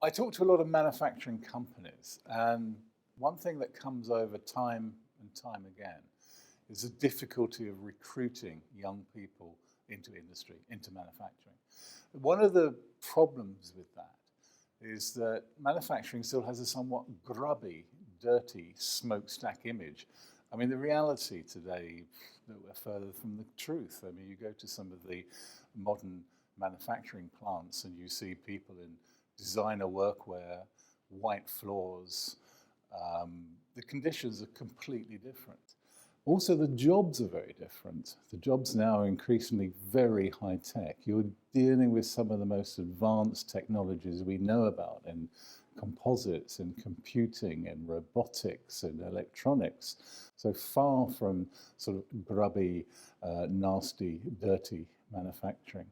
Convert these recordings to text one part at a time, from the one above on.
I talk to a lot of manufacturing companies, and one thing that comes over time and time again is the difficulty of recruiting young people into industry, into manufacturing. One of the problems with that is that manufacturing still has a somewhat grubby, dirty, smokestack image. I mean, the reality today that we're further from the truth. I mean, you go to some of the modern manufacturing plants and you see people in designer workwear, white floors. The conditions are completely different. Also, the jobs are very different. The jobs now are increasingly very high tech. You're dealing with some of the most advanced technologies we know about in composites, in computing, in robotics, in electronics. So far from sort of grubby, nasty, dirty manufacturing.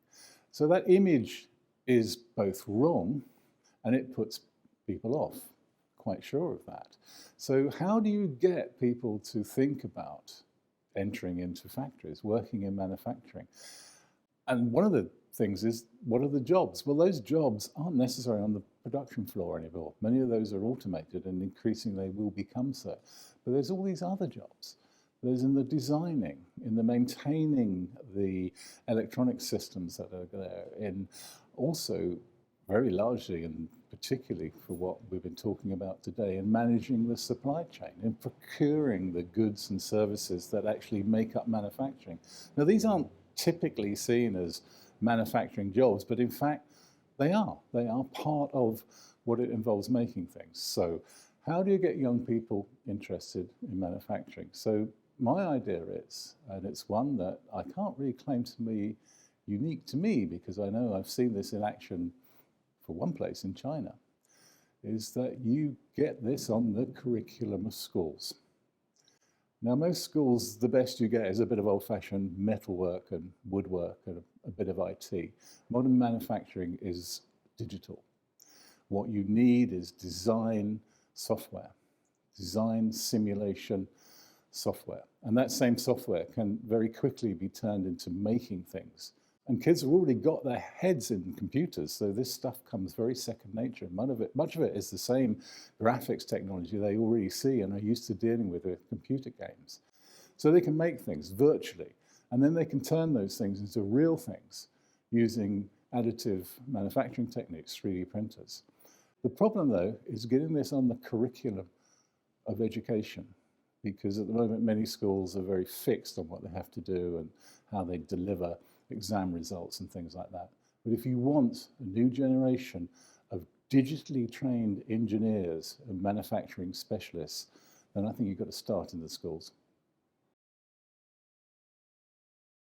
So that image is both wrong and it puts people off, quite sure of that. So how do you get people to think about entering into factories, working in manufacturing? And one of the things is, what are the jobs? Well, those jobs aren't necessarily on the production floor anymore. Many of those are automated and increasingly will become so. But there's all these other jobs. There's in the designing, in the maintaining the electronic systems that are there, in also very largely and particularly for what we've been talking about today, in managing the supply chain, in procuring the goods and services that actually make up manufacturing. Now, these aren't typically seen as manufacturing jobs, but in fact, they are. They are part of what it involves making things. So how do you get young people interested in manufacturing? So my idea is, and it's one that I can't really claim to be unique to me because I know I've seen this in action for one place in China, is that you get this on the curriculum of schools. Now, most schools, the best you get is a bit of old-fashioned metalwork and woodwork and a bit of IT. Modern manufacturing is digital. What you need is design software, design simulation software. And that same software can very quickly be turned into making things. And kids have already got their heads in computers, so this stuff comes very second nature. Much of it is the same graphics technology they already see and are used to dealing with computer games. So they can make things virtually, and then they can turn those things into real things using additive manufacturing techniques, 3D printers. The problem, though, is getting this on the curriculum of education, because at the moment many schools are very fixed on what they have to do and how they deliver exam results and things like that. But if you want a new generation of digitally trained engineers and manufacturing specialists, then I think you've got to start in the schools.